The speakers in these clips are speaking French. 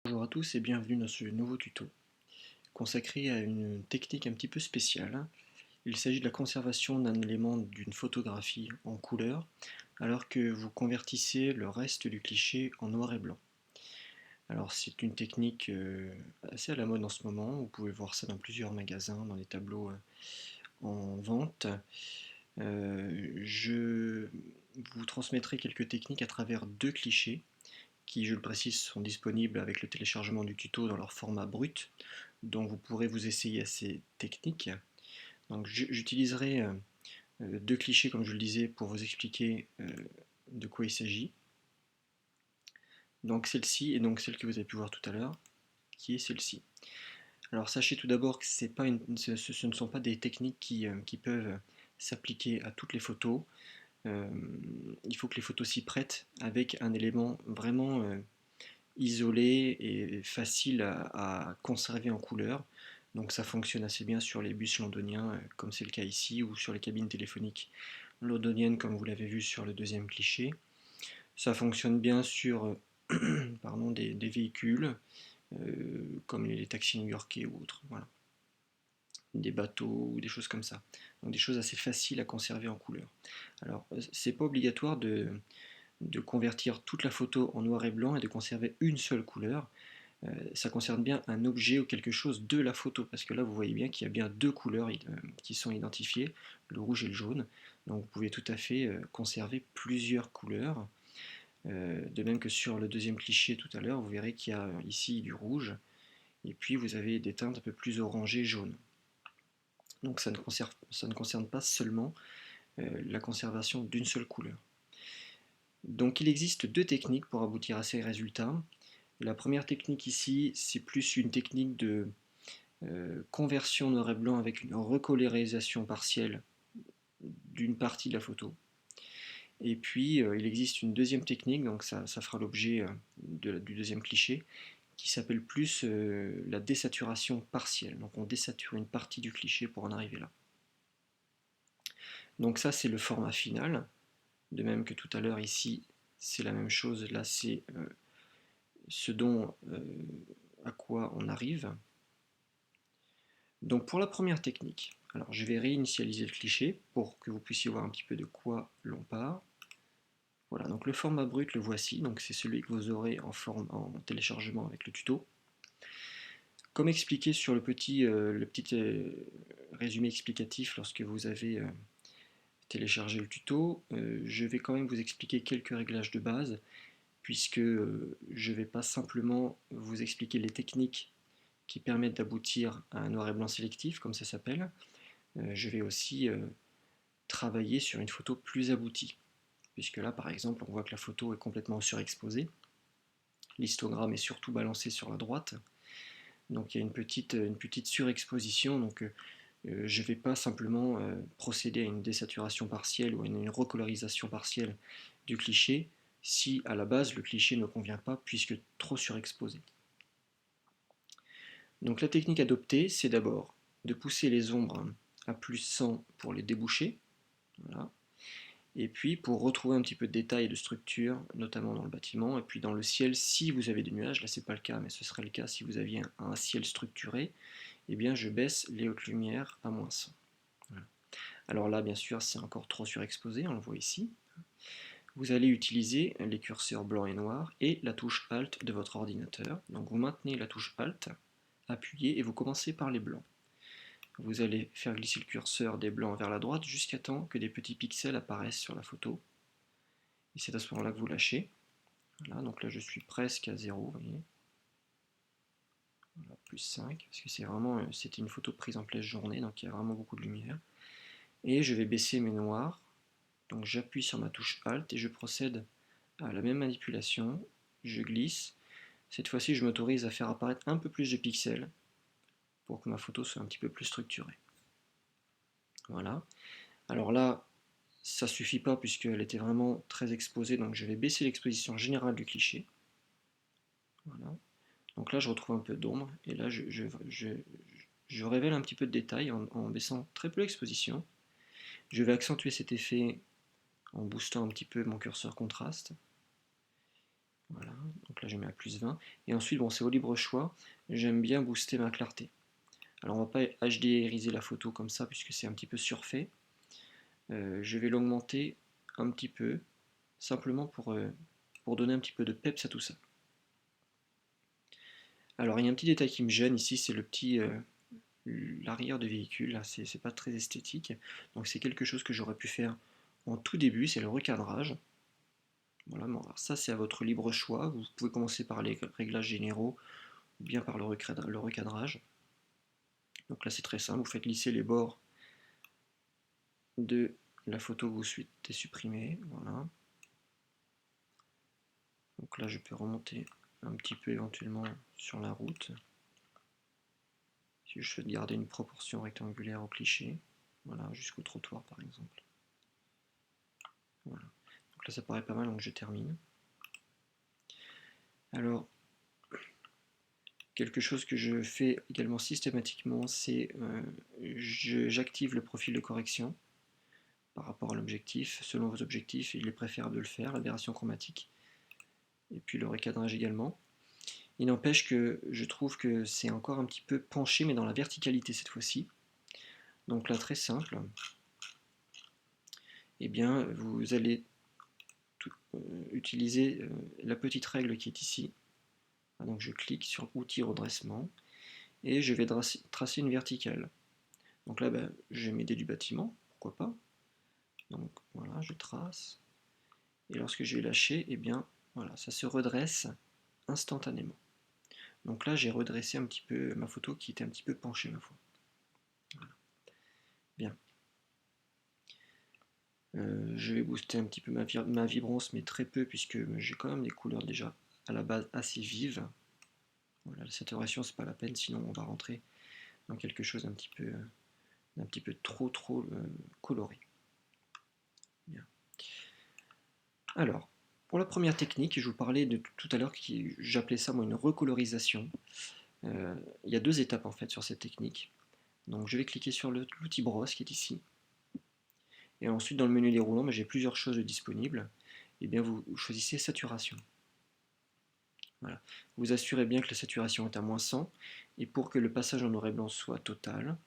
Bonjour à tous et bienvenue dans ce nouveau tuto consacré à une technique un petit peu spéciale. Il s'agit de la conservation d'un élément d'une photographie en couleur alors que vous convertissez le reste du cliché en noir et blanc. Alors c'est une technique assez à la mode en ce moment, vous pouvez voir ça dans plusieurs magasins, dans les tableaux en vente. Je vous transmettrai quelques techniques à travers deux clichés qui, je le précise, sont disponibles avec le téléchargement du tuto dans leur format brut, dont vous pourrez vous essayer à ces techniques. Donc j'utiliserai deux clichés, comme je le disais, pour vous expliquer de quoi il s'agit. Donc celle-ci et donc celle que vous avez pu voir tout à l'heure, qui est celle-ci. Alors sachez tout d'abord que ce ne sont pas des techniques qui peuvent s'appliquer à toutes les photos. Euh, il faut que les photos s'y prêtent avec un élément vraiment isolé et facile à conserver en couleur. Donc ça fonctionne assez bien sur les bus londoniens, comme c'est le cas ici, ou sur les cabines téléphoniques londoniennes, comme vous l'avez vu sur le deuxième cliché. Ça fonctionne bien sur pardon, des véhicules, comme les taxis new-yorkais ou autres. Voilà. Des bateaux ou des choses comme ça. Donc des choses assez faciles à conserver en couleur. Alors, c'est pas obligatoire de convertir toute la photo en noir et blanc et de conserver une seule couleur. Ça concerne bien un objet ou quelque chose de la photo, parce que là vous voyez bien qu'il y a bien deux couleurs qui sont identifiées, le rouge et le jaune, donc vous pouvez tout à fait conserver plusieurs couleurs, de même que sur le deuxième cliché tout à l'heure, vous verrez qu'il y a ici du rouge, et puis vous avez des teintes un peu plus orangées jaunes. Donc ça ne concerne pas seulement la conservation d'une seule couleur. Donc il existe deux techniques pour aboutir à ces résultats. La première technique ici, c'est plus une technique de conversion noir et blanc avec une recolorisation partielle d'une partie de la photo. Et puis il existe une deuxième technique, donc ça fera l'objet du deuxième cliché, qui s'appelle plus la désaturation partielle. Donc on désature une partie du cliché pour en arriver là. Donc ça c'est le format final, de même que tout à l'heure ici c'est la même chose, là c'est ce dont à quoi on arrive. Donc pour la première technique, alors je vais réinitialiser le cliché pour que vous puissiez voir un petit peu de quoi l'on parle. Voilà, donc le format brut, le voici, donc c'est celui que vous aurez en téléchargement avec le tuto. Comme expliqué sur le petit résumé explicatif lorsque vous avez téléchargé le tuto, je vais quand même vous expliquer quelques réglages de base, puisque je ne vais pas simplement vous expliquer les techniques qui permettent d'aboutir à un noir et blanc sélectif, comme ça s'appelle. Je vais aussi travailler sur une photo plus aboutie, puisque là par exemple on voit que la photo est complètement surexposée, l'histogramme est surtout balancé sur la droite, donc il y a une petite surexposition, donc je ne vais pas simplement procéder à une désaturation partielle ou à une recolorisation partielle du cliché si à la base le cliché ne convient pas puisque trop surexposé. Donc la technique adoptée, c'est d'abord de pousser les ombres à plus 100 pour les déboucher, voilà. Et puis pour retrouver un petit peu de détails et de structure, notamment dans le bâtiment, et puis dans le ciel, si vous avez des nuages, là c'est pas le cas, mais ce serait le cas si vous aviez un ciel structuré, eh bien je baisse les hautes lumières à moins 100. Voilà. Alors là, bien sûr, c'est encore trop surexposé, on le voit ici. Vous allez utiliser les curseurs blanc et noir et la touche Alt de votre ordinateur. Donc vous maintenez la touche Alt, appuyez et vous commencez par les blancs. Vous allez faire glisser le curseur des blancs vers la droite jusqu'à temps que des petits pixels apparaissent sur la photo. Et c'est à ce moment-là que vous lâchez. Voilà, donc là je suis presque à 0, vous voyez. Voilà, plus 5, parce que c'était une photo prise en pleine journée, donc il y a vraiment beaucoup de lumière. Et je vais baisser mes noirs. Donc j'appuie sur ma touche Alt et je procède à la même manipulation. Je glisse. Cette fois-ci, je m'autorise à faire apparaître un peu plus de pixels pour que ma photo soit un petit peu plus structurée. Voilà. Alors là, ça suffit pas puisqu'elle était vraiment très exposée, donc je vais baisser l'exposition générale du cliché. Voilà. Donc là, je retrouve un peu d'ombre et là, je révèle un petit peu de détail en baissant très peu l'exposition. Je vais accentuer cet effet en boostant un petit peu mon curseur contraste. Voilà, donc là je mets à plus 20. Et ensuite, bon, c'est au libre choix, j'aime bien booster ma clarté. Alors on va pas HDRiser la photo comme ça puisque c'est un petit peu surfait. Je vais l'augmenter un petit peu, simplement pour donner un petit peu de peps à tout ça. Alors il y a un petit détail qui me gêne ici, c'est l'arrière de véhicule, là c'est pas très esthétique. Donc c'est quelque chose que j'aurais pu faire en tout début, c'est le recadrage. Voilà, bon, alors ça c'est à votre libre choix, vous pouvez commencer par les réglages généraux ou bien par le recadrage. Donc là c'est très simple, vous faites lisser les bords de la photo que vous souhaitez supprimer. Voilà. Donc là je peux remonter un petit peu éventuellement sur la route. Si je souhaite garder une proportion rectangulaire au cliché, voilà, jusqu'au trottoir par exemple. Voilà. Donc là ça paraît pas mal, donc je termine. Alors, quelque chose que je fais également systématiquement, c'est j'active le profil de correction par rapport à l'objectif. Selon vos objectifs, il est préférable de le faire, l'aberration chromatique, et puis le recadrage également. Il n'empêche que je trouve que c'est encore un petit peu penché, mais dans la verticalité cette fois-ci. Donc là, très simple. Eh bien, vous allez utiliser la petite règle qui est ici. Donc je clique sur Outils redressement et je vais tracer une verticale. Donc là, je vais m'aider du bâtiment, pourquoi pas. Donc voilà, je trace. Et lorsque je vais lâcher, eh bien, voilà, ça se redresse instantanément. Donc là, j'ai redressé un petit peu ma photo qui était un petit peu penchée, ma foi. Voilà. Bien. Je vais booster un petit peu ma vibrance, mais très peu, puisque j'ai quand même des couleurs déjà à la base assez vives. Voilà, la saturation, c'est pas la peine, sinon on va rentrer dans quelque chose d'un petit peu trop coloré. Bien. Alors, pour la première technique, je vous parlais de tout à l'heure, j'appelais ça moi une recolorisation. Il y a deux étapes en fait sur cette technique. Donc je vais cliquer sur l'outil brosse qui est ici. Et ensuite dans le menu déroulant, j'ai plusieurs choses disponibles. Et bien vous choisissez saturation. Voilà. Vous assurez bien que la saturation est à -100. Et pour que le passage en noir et blanc soit total,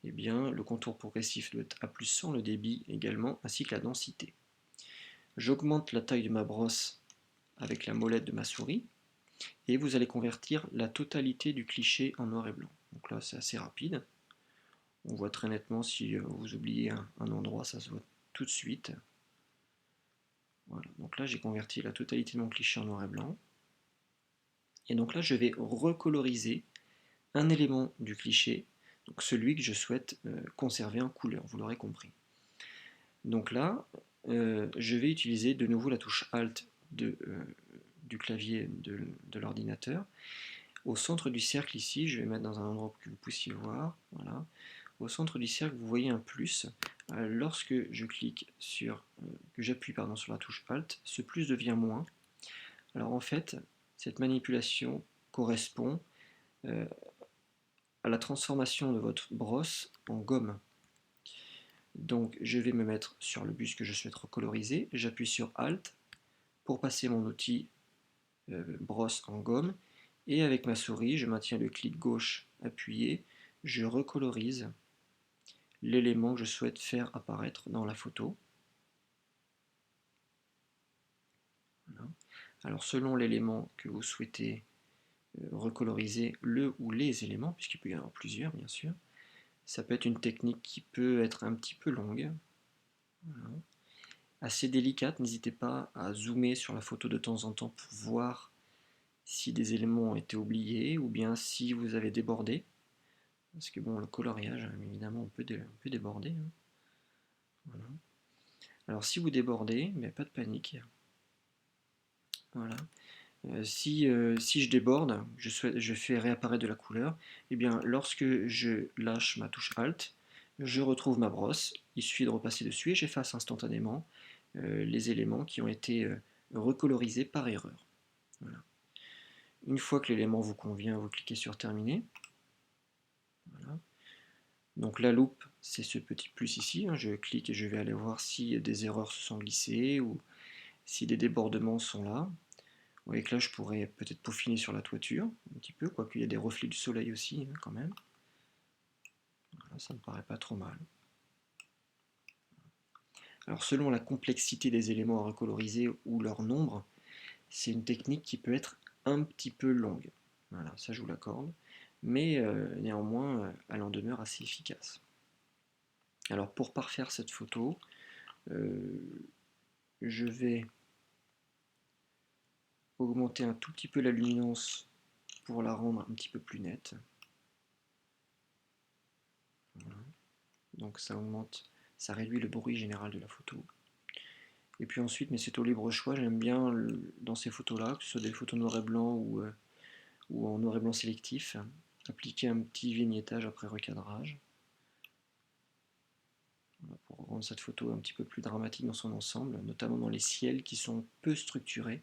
eh bien, le contour progressif doit être à +100, le débit également, ainsi que la densité. J'augmente la taille de ma brosse avec la molette de ma souris, et vous allez convertir la totalité du cliché en noir et blanc. Donc là, c'est assez rapide. On voit très nettement si vous oubliez un endroit, ça se voit tout de suite. Voilà. Donc là, j'ai converti la totalité de mon cliché en noir et blanc. Et donc là, je vais recoloriser un élément du cliché, donc celui que je souhaite conserver en couleur, vous l'aurez compris. Donc là, je vais utiliser de nouveau la touche Alt du clavier de l'ordinateur. Au centre du cercle ici, je vais mettre dans un endroit que vous puissiez voir, voilà. Au centre du cercle, vous voyez un plus. Lorsque je clique que j'appuie sur la touche Alt, ce plus devient moins. Alors en fait, cette manipulation correspond à la transformation de votre brosse en gomme. Donc je vais me mettre sur le bus que je souhaite recoloriser, j'appuie sur Alt pour passer mon outil brosse en gomme, et avec ma souris, je maintiens le clic gauche appuyé, je recolorise l'élément que je souhaite faire apparaître dans la photo. Voilà. Alors selon l'élément que vous souhaitez recoloriser, le ou les éléments, puisqu'il peut y en avoir plusieurs bien sûr, ça peut être une technique qui peut être un petit peu longue. Voilà. Assez délicate, n'hésitez pas à zoomer sur la photo de temps en temps pour voir si des éléments ont été oubliés ou bien si vous avez débordé. Parce que bon, le coloriage, évidemment, on peut déborder. Hein. Voilà. Alors si vous débordez, mais pas de panique. Voilà. Si je déborde, je fais réapparaître de la couleur, et bien lorsque je lâche ma touche Alt, je retrouve ma brosse, il suffit de repasser dessus et j'efface instantanément les éléments qui ont été recolorisés par erreur. Voilà. Une fois que l'élément vous convient, vous cliquez sur Terminer. Voilà. Donc la loupe, c'est ce petit plus ici, hein, je clique et je vais aller voir si des erreurs se sont glissées ou si des débordements sont là. Vous voyez que là je pourrais peut-être peaufiner sur la toiture, un petit peu, quoique il y a des reflets du soleil aussi, hein, quand même. Voilà, ça me paraît pas trop mal. Alors selon la complexité des éléments à recoloriser ou leur nombre, c'est une technique qui peut être un petit peu longue. Voilà, ça je vous l'accorde. Mais néanmoins, elle en demeure assez efficace. Alors pour parfaire cette photo, je vais augmenter un tout petit peu la luminance pour la rendre un petit peu plus nette. Voilà. Donc ça augmente, ça réduit le bruit général de la photo. Et puis ensuite, mais c'est au libre choix, j'aime bien dans ces photos-là, que ce soit des photos noir et blanc ou en noir et blanc sélectif, appliquer un petit vignettage après recadrage. Voilà, pour rendre cette photo un petit peu plus dramatique dans son ensemble, notamment dans les ciels qui sont peu structurés,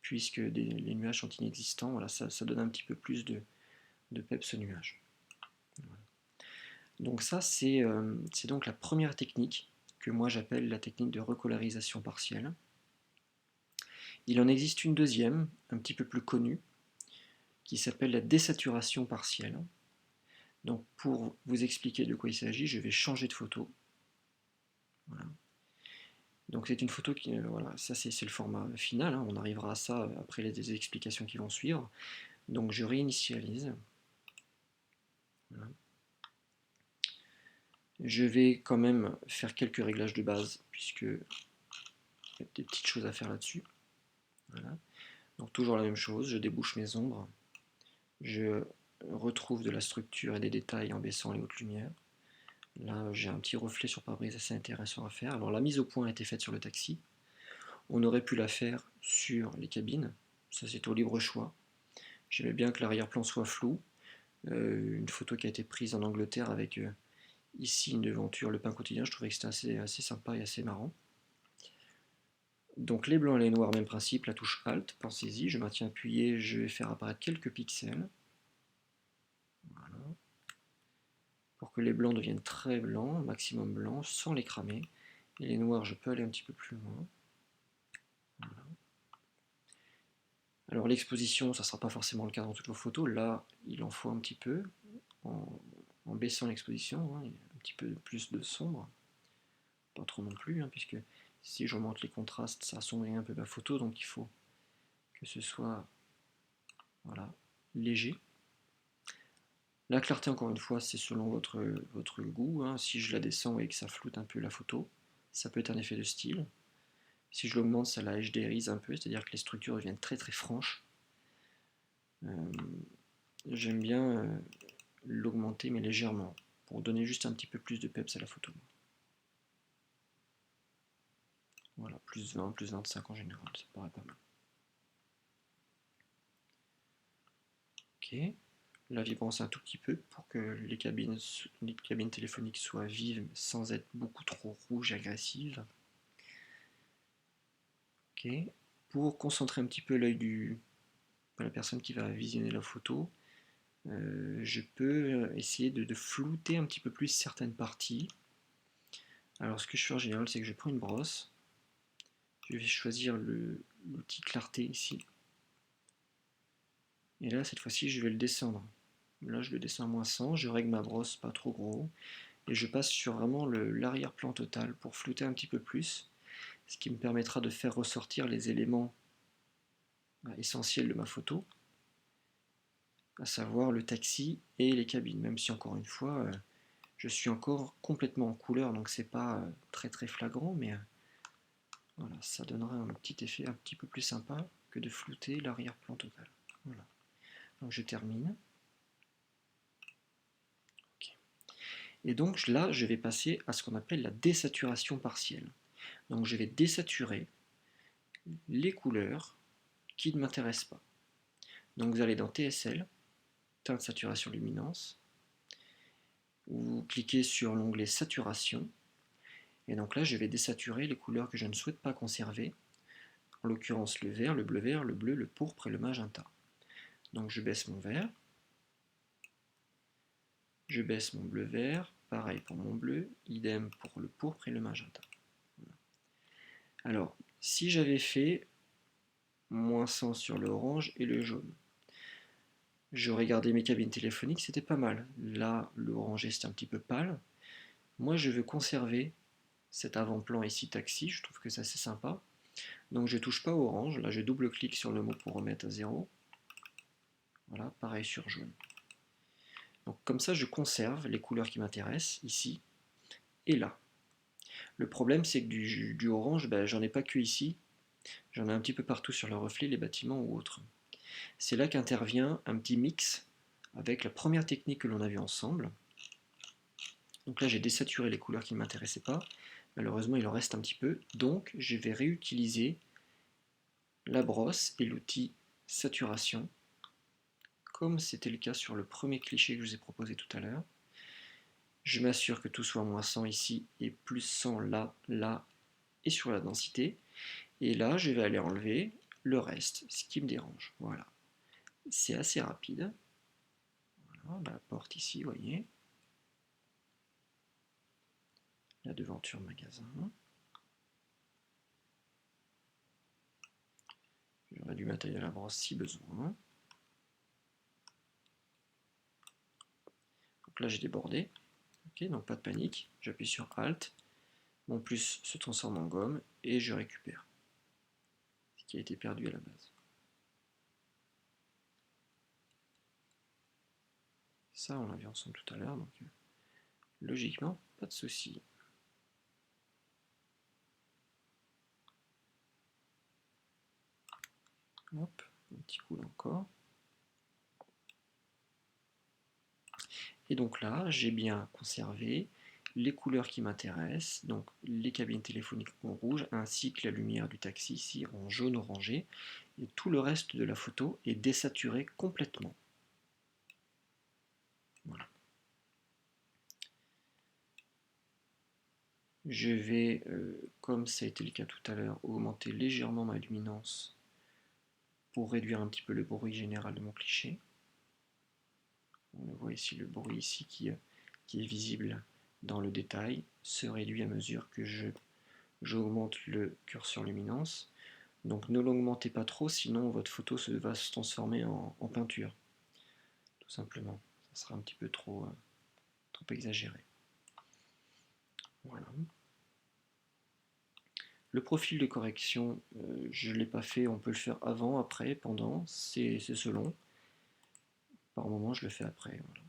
puisque les nuages sont inexistants. Voilà, ça donne un petit peu plus de peps au nuage. Voilà. Donc ça, c'est donc la première technique que moi j'appelle la technique de recolorisation partielle. Il en existe une deuxième, un petit peu plus connue, qui s'appelle la désaturation partielle. Donc pour vous expliquer de quoi il s'agit, je vais changer de photo. Voilà. Donc c'est une photo qui, voilà, ça c'est le format final, hein, on arrivera à ça après les explications qui vont suivre. Donc je réinitialise. Voilà. Je vais quand même faire quelques réglages de base, puisque il y a des petites choses à faire là-dessus. Voilà. Donc toujours la même chose, je débouche mes ombres, je retrouve de la structure et des détails en baissant les hautes lumières. Là j'ai un petit reflet sur pare-brise assez intéressant à faire. Alors la mise au point a été faite sur le taxi, on aurait pu la faire sur les cabines, ça c'est au libre choix. J'aimais bien que l'arrière-plan soit flou, une photo qui a été prise en Angleterre avec ici une devanture, le pain quotidien, je trouvais que c'était assez sympa et assez marrant. Donc les blancs et les noirs, même principe, la touche Alt, pensez-y, je maintiens appuyé, je vais faire apparaître quelques pixels. Voilà. Pour que les blancs deviennent très blancs, maximum blanc, sans les cramer. Et les noirs, je peux aller un petit peu plus loin. Voilà. Alors l'exposition, ça ne sera pas forcément le cas dans toutes vos photos. Là, il en faut un petit peu, en baissant l'exposition, hein, un petit peu plus de sombre. Pas trop non plus, hein, puisque si j'augmente les contrastes, ça assombrit un peu ma photo, donc il faut que ce soit voilà, léger. La clarté, encore une fois, c'est selon votre goût. Hein. Si je la descends et que ça floute un peu la photo, ça peut être un effet de style. Si je l'augmente, ça la HDRise un peu, c'est-à-dire que les structures deviennent très très franches. J'aime bien l'augmenter, mais légèrement, pour donner juste un petit peu plus de peps à la photo. Voilà, plus 20, plus 25 en général, ça paraît pas mal. Ok. La vibrance un tout petit peu pour que les cabines téléphoniques soient vives sans être beaucoup trop rouges et agressives. Ok. Pour concentrer un petit peu l'œil de la personne qui va visionner la photo, je peux essayer de flouter un petit peu plus certaines parties. Alors ce que je fais en général, c'est que je prends une brosse, je vais choisir l'outil clarté ici, et là cette fois-ci je vais le descendre. Là je le descends à -100, je règle ma brosse pas trop gros, et je passe sur vraiment l'arrière-plan total pour flouter un petit peu plus, ce qui me permettra de faire ressortir les éléments essentiels de ma photo, à savoir le taxi et les cabines, même si encore une fois je suis encore complètement en couleur, donc c'est pas très très flagrant, mais voilà, ça donnera un petit effet un petit peu plus sympa que de flouter l'arrière-plan total. Voilà. Donc je termine. Okay. Et donc là, je vais passer à ce qu'on appelle la désaturation partielle. Donc je vais désaturer les couleurs qui ne m'intéressent pas. Donc vous allez dans TSL, teinte, saturation, luminance. Vous cliquez sur l'onglet saturation. Et donc là, je vais désaturer les couleurs que je ne souhaite pas conserver. En l'occurrence le vert, le bleu-vert, le bleu, le pourpre et le magenta. Donc je baisse mon vert. Je baisse mon bleu-vert. Pareil pour mon bleu. Idem pour le pourpre et le magenta. Voilà. Alors, si j'avais fait -100 sur le orange et le jaune. Je regardais mes cabines téléphoniques, c'était pas mal. Là, le orangé, c'est un petit peu pâle. Moi, je veux conserver cet avant-plan ici taxi, je trouve que ça c'est sympa. Donc je touche pas au orange, là je double-clique sur le mot pour remettre à 0. Voilà, pareil sur jaune. Donc comme ça je conserve les couleurs qui m'intéressent, ici et là. Le problème c'est que du orange, ben, j'en ai pas que ici, j'en ai un petit peu partout sur le reflet, les bâtiments ou autres. C'est là qu'intervient un petit mix avec la première technique que l'on a vue ensemble. Donc là j'ai désaturé les couleurs qui ne m'intéressaient pas, malheureusement il en reste un petit peu, donc je vais réutiliser la brosse et l'outil saturation, comme c'était le cas sur le premier cliché que je vous ai proposé tout à l'heure. Je m'assure que tout soit -100 ici et +100 là, là et sur la densité. Et là, je vais aller enlever le reste, ce qui me dérange. Voilà. C'est assez rapide. Voilà, la porte ici, vous voyez. La devanture magasin. J'aurais du matériel à brosse si besoin. Donc là, j'ai débordé. Ok, donc pas de panique. J'appuie sur Alt. Mon plus se transforme en gomme et je récupère ce qui a été perdu à la base. Ça, on l'a vu ensemble tout à l'heure, donc logiquement, pas de souci. Hop, un petit coup encore. Et donc là, j'ai bien conservé les couleurs qui m'intéressent, donc les cabines téléphoniques en rouge, ainsi que la lumière du taxi ici en jaune orangé, et tout le reste de la photo est désaturé complètement. Voilà. Je vais, comme ça a été le cas tout à l'heure, augmenter légèrement ma luminance pour réduire un petit peu le bruit général de mon cliché. On voit ici le bruit ici qui est visible dans le détail se réduit à mesure que j'augmente le curseur luminance. Donc ne l'augmentez pas trop, sinon votre photo va se transformer en peinture. Tout simplement. Ça sera un petit peu trop exagéré. Voilà. Le profil de correction, je ne l'ai pas fait, on peut le faire avant, après, pendant, c'est selon. Par moment, je le fais après. Voilà.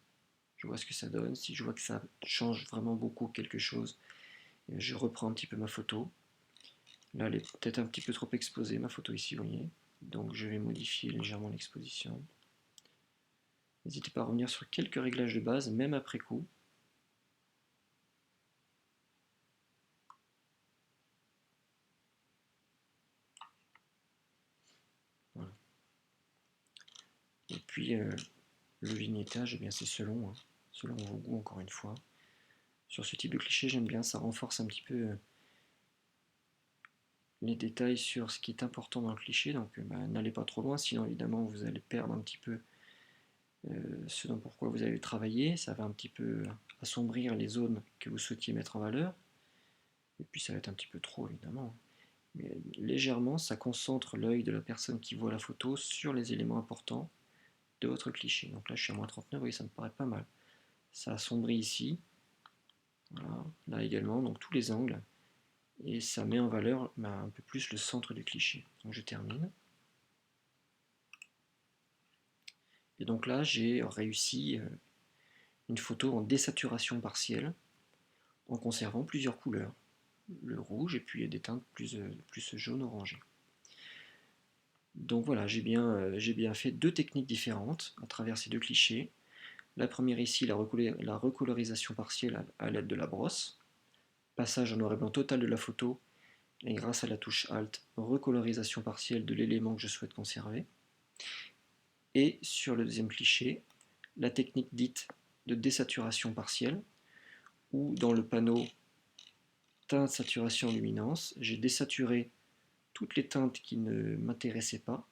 Je vois ce que ça donne. Si je vois que ça change vraiment beaucoup quelque chose, je reprends un petit peu ma photo. Là, elle est peut-être un petit peu trop exposée, ma photo ici, vous voyez. Donc je vais modifier légèrement l'exposition. N'hésitez pas à revenir sur quelques réglages de base, même après coup. Voilà. Et puis le vignettage, eh bien c'est selon, hein, selon vos goûts encore une fois. Sur ce type de cliché, j'aime bien, ça renforce un petit peu les détails sur ce qui est important dans le cliché. Donc n'allez pas trop loin, sinon évidemment vous allez perdre un petit peu ce dont pourquoi vous avez travaillé. Ça va un petit peu assombrir les zones que vous souhaitiez mettre en valeur. Et puis ça va être un petit peu trop évidemment. Mais légèrement, ça concentre l'œil de la personne qui voit la photo sur les éléments importants de votre cliché. Donc là, je suis à -39, vous voyez, ça me paraît pas mal. Ça assombrit ici, voilà, là également, donc tous les angles, et ça met en valeur un peu plus le centre du cliché. Donc je termine. Et donc là, j'ai réussi une photo en désaturation partielle, en conservant plusieurs couleurs. Le rouge et puis des teintes plus jaune-orangé. Donc voilà, j'ai bien fait deux techniques différentes à travers ces deux clichés. La première ici, la recolorisation partielle à l'aide de la brosse. Passage en noir et blanc total de la photo et grâce à la touche Alt, recolorisation partielle de l'élément que je souhaite conserver. Et sur le deuxième cliché, la technique dite de désaturation partielle, où dans le panneau teinte, saturation, luminance, j'ai désaturé toutes les teintes qui ne m'intéressaient pas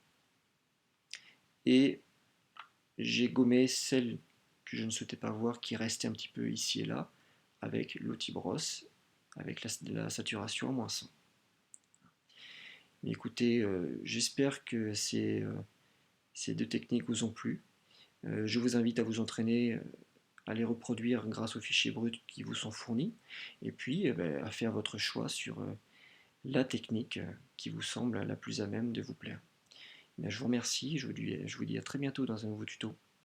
et j'ai gommé celles que je ne souhaitais pas voir qui restaient un petit peu ici et là avec l'outil brosse avec la saturation à -100. Mais écoutez, j'espère que ces deux techniques vous ont plu. Je vous invite à vous entraîner, à les reproduire grâce aux fichiers bruts qui vous sont fournis, et puis ben, à faire votre choix sur la technique qui vous semble la plus à même de vous plaire. Bien, je vous remercie, je vous dis à très bientôt dans un nouveau tuto.